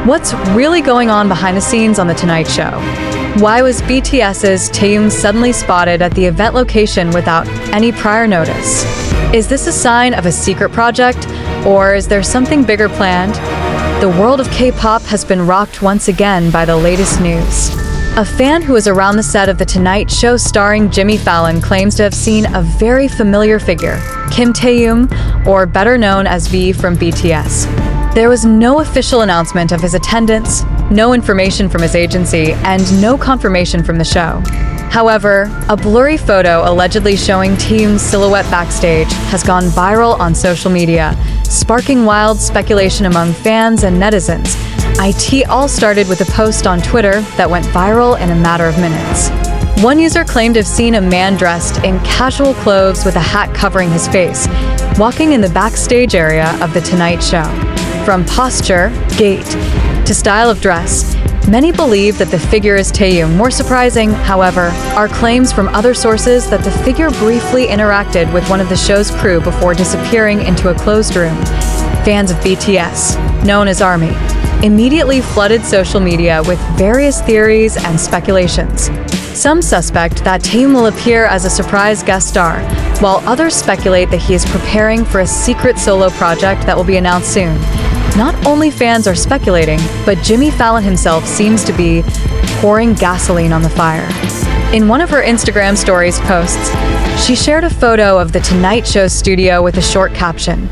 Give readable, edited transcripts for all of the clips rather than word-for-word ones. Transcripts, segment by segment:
What's really going on behind the scenes on The Tonight Show? Why was BTS's Taehyung suddenly spotted at the event location without any prior notice? Is this a sign of a secret project, or is there something bigger planned? The world of K-pop has been rocked once again by the latest news. A fan who was around the set of The Tonight Show starring Jimmy Fallon claims to have seen a very familiar figure, Kim Taehyung, or better known as V from BTS. There was no official announcement of his attendance, no information from his agency, and no confirmation from the show. However, a blurry photo allegedly showing Taehyung's silhouette backstage has gone viral on social media, sparking wild speculation among fans and netizens. It all started with a post on Twitter that went viral in a matter of minutes. One user claimed to have seen a man dressed in casual clothes with a hat covering his face, walking in the backstage area of The Tonight Show. From posture, gait, to style of dress, many believe that the figure is Taehyung. More surprising, however, are claims from other sources that the figure briefly interacted with one of the show's crew before disappearing into a closed room. Fans of BTS, known as ARMY, immediately flooded social media with various theories and speculations. Some suspect that Taehyung will appear as a surprise guest star, while others speculate that he is preparing for a secret solo project that will be announced soon. Not only fans are speculating, but Jimmy Fallon himself seems to be pouring gasoline on the fire. In one of her Instagram stories posts, she shared a photo of The Tonight Show studio with a short caption,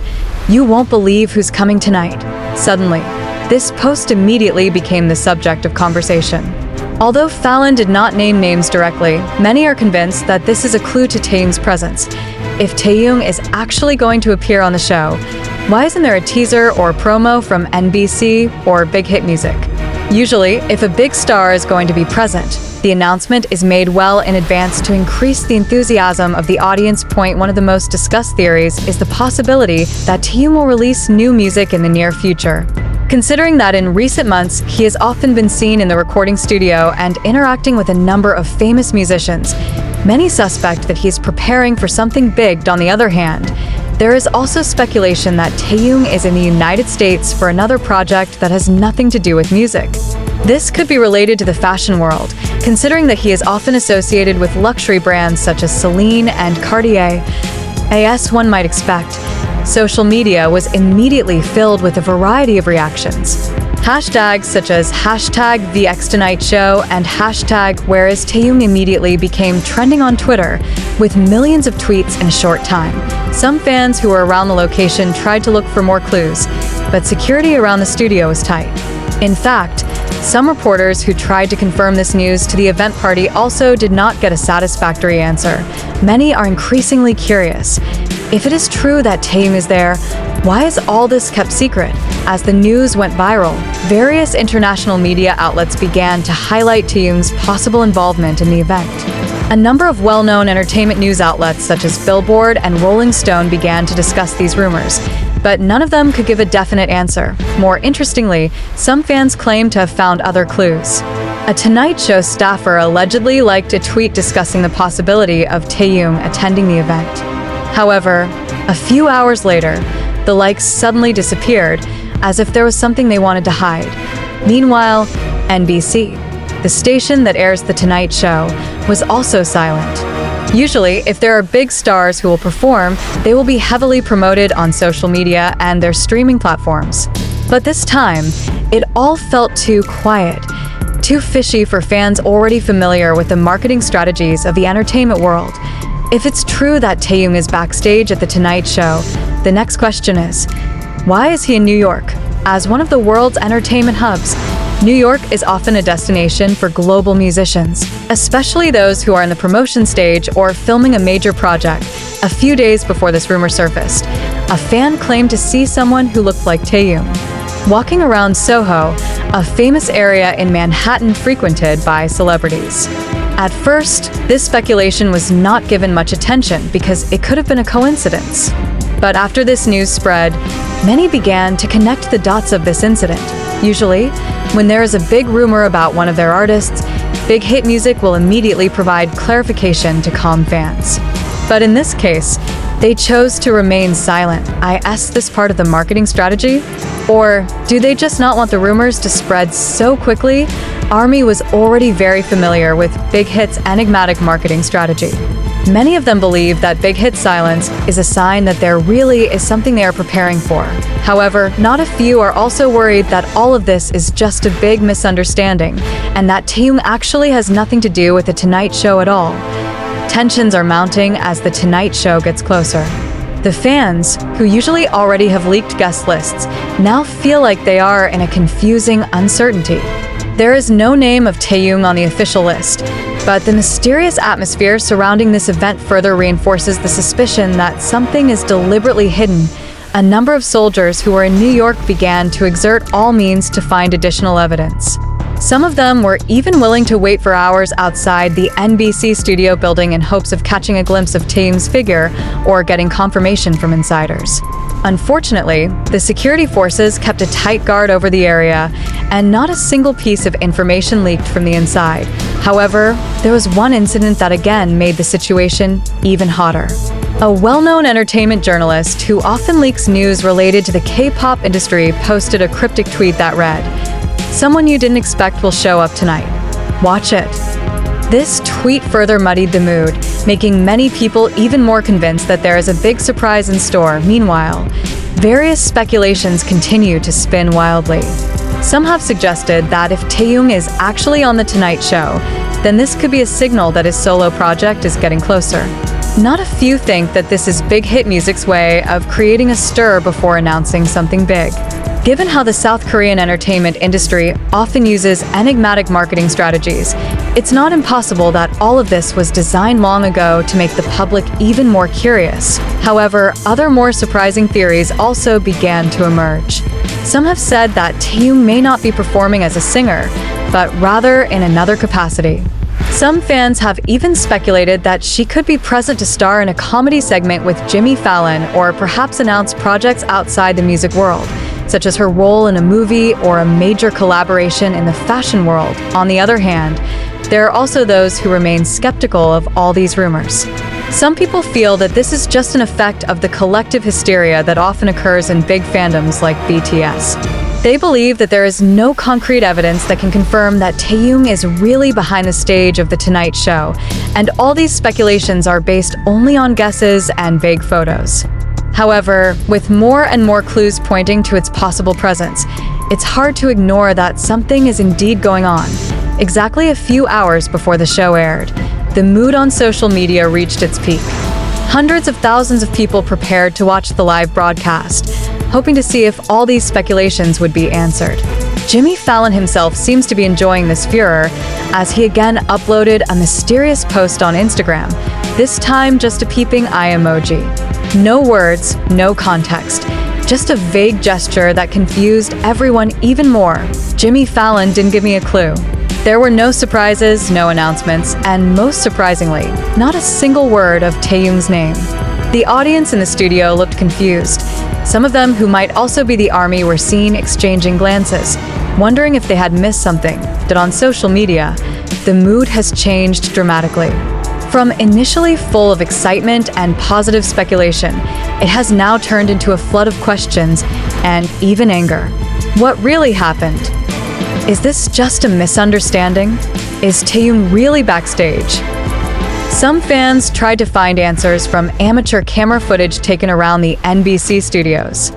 "You won't believe who's coming tonight." Suddenly, this post immediately became the subject of conversation. Although Fallon did not name names directly, many are convinced that this is a clue to Taehyung's presence. If Taehyung is actually going to appear on the show, why isn't there a teaser or promo from NBC or Big Hit Music? Usually, if a big star is going to be present, the announcement is made well in advance to increase the enthusiasm of the audience. One of the most discussed theories is the possibility that Taehyung will release new music in the near future. Considering that in recent months, he has often been seen in the recording studio and interacting with a number of famous musicians, many suspect that he's preparing for something big. On the other hand, there is also speculation that Taehyung is in the United States for another project that has nothing to do with music. This could be related to the fashion world, considering that he is often associated with luxury brands such as Celine and Cartier. As one might expect, social media was immediately filled with a variety of reactions. Hashtags such as #VXTonightShow and #Whereas Taehyung immediately became trending on Twitter, with millions of tweets in a short time. Some fans who were around the location tried to look for more clues, but security around the studio was tight. In fact, some reporters who tried to confirm this news to the event party also did not get a satisfactory answer. Many are increasingly curious. If it is true that Taehyung is there, why is all this kept secret? As the news went viral, various international media outlets began to highlight Taehyung's possible involvement in the event. A number of well-known entertainment news outlets such as Billboard and Rolling Stone began to discuss these rumors, but none of them could give a definite answer. More interestingly, some fans claim to have found other clues. A Tonight Show staffer allegedly liked a tweet discussing the possibility of Taehyung attending the event. However, a few hours later, the likes suddenly disappeared, as if there was something they wanted to hide. Meanwhile, NBC, the station that airs The Tonight Show, was also silent. Usually, if there are big stars who will perform, they will be heavily promoted on social media and their streaming platforms. But this time, it all felt too quiet, too fishy for fans already familiar with the marketing strategies of the entertainment world. If it's true that Taehyung is backstage at The Tonight Show, the next question is, why is he in New York? As one of the world's entertainment hubs, New York is often a destination for global musicians, especially those who are in the promotion stage or filming a major project. A few days before this rumor surfaced, a fan claimed to see someone who looked like Taehyung walking around Soho, a famous area in Manhattan frequented by celebrities. At first, this speculation was not given much attention because it could have been a coincidence. But after this news spread, many began to connect the dots of this incident. Usually, when there is a big rumor about one of their artists, Big Hit Music will immediately provide clarification to calm fans. But in this case, they chose to remain silent. Is this part of the marketing strategy? Or do they just not want the rumors to spread so quickly? ARMY was already very familiar with Big Hit's enigmatic marketing strategy. Many of them believe that Big Hit's silence is a sign that there really is something they are preparing for. However, not a few are also worried that all of this is just a big misunderstanding, and that Taehyung actually has nothing to do with The Tonight Show at all. Tensions are mounting as The Tonight Show gets closer. The fans, who usually already have leaked guest lists, now feel like they are in a confusing uncertainty. There is no name of Taehyung on the official list, but the mysterious atmosphere surrounding this event further reinforces the suspicion that something is deliberately hidden. A number of soldiers who were in New York began to exert all means to find additional evidence. Some of them were even willing to wait for hours outside the NBC studio building in hopes of catching a glimpse of Taehyung's figure or getting confirmation from insiders. Unfortunately, the security forces kept a tight guard over the area, and not a single piece of information leaked from the inside. However, there was one incident that again made the situation even hotter. A well-known entertainment journalist who often leaks news related to the K-pop industry posted a cryptic tweet that read, "Someone you didn't expect will show up tonight. Watch it." This tweet further muddied the mood, making many people even more convinced that there is a big surprise in store. Meanwhile, various speculations continue to spin wildly. Some have suggested that if Taehyung is actually on The Tonight Show, then this could be a signal that his solo project is getting closer. Not a few think that this is Big Hit Music's way of creating a stir before announcing something big. Given how the South Korean entertainment industry often uses enigmatic marketing strategies, it's not impossible that all of this was designed long ago to make the public even more curious. However, other more surprising theories also began to emerge. Some have said that Taehyung may not be performing as a singer, but rather in another capacity. Some fans have even speculated that she could be present to star in a comedy segment with Jimmy Fallon or perhaps announce projects outside the music world, such as her role in a movie or a major collaboration in the fashion world. On the other hand, there are also those who remain skeptical of all these rumors. Some people feel that this is just an effect of the collective hysteria that often occurs in big fandoms like BTS. They believe that there is no concrete evidence that can confirm that Taehyung is really behind the stage of The Tonight Show, and all these speculations are based only on guesses and vague photos. However, with more and more clues pointing to its possible presence, it's hard to ignore that something is indeed going on. Exactly a few hours before the show aired, the mood on social media reached its peak. Hundreds of thousands of people prepared to watch the live broadcast, hoping to see if all these speculations would be answered. Jimmy Fallon himself seems to be enjoying this furor, as he again uploaded a mysterious post on Instagram, this time just a peeping eye emoji. No words, no context, just a vague gesture that confused everyone even more. Jimmy Fallon didn't give me a clue. There were no surprises, no announcements, and most surprisingly, not a single word of Taehyung's name. The audience in the studio looked confused. Some of them, who might also be the ARMY, were seen exchanging glances, wondering if they had missed something. But on social media, the mood has changed dramatically. From initially full of excitement and positive speculation, it has now turned into a flood of questions and even anger. What really happened? Is this just a misunderstanding? Is Taehyung really backstage? Some fans tried to find answers from amateur camera footage taken around the NBC studios.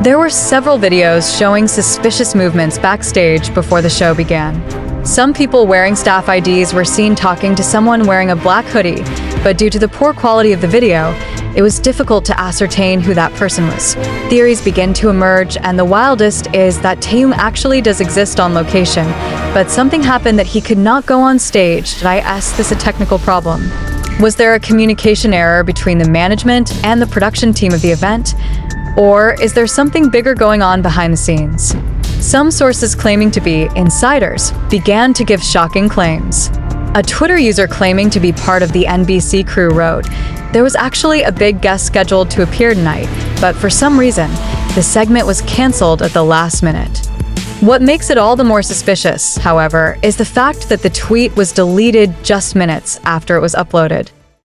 There were several videos showing suspicious movements backstage before the show began. Some people wearing staff IDs were seen talking to someone wearing a black hoodie, but due to the poor quality of the video, it was difficult to ascertain who that person was. Theories begin to emerge, and the wildest is that Taehyung actually does exist on location, but something happened that he could not go on stage. Did I ask this a technical problem? Was there a communication error between the management and the production team of the event? Or is there something bigger going on behind the scenes? Some sources claiming to be insiders began to give shocking claims. A Twitter user claiming to be part of the NBC crew wrote, "There was actually a big guest scheduled to appear tonight, but for some reason, the segment was canceled at the last minute." What makes it all the more suspicious, however, is the fact that the tweet was deleted just minutes after it was uploaded.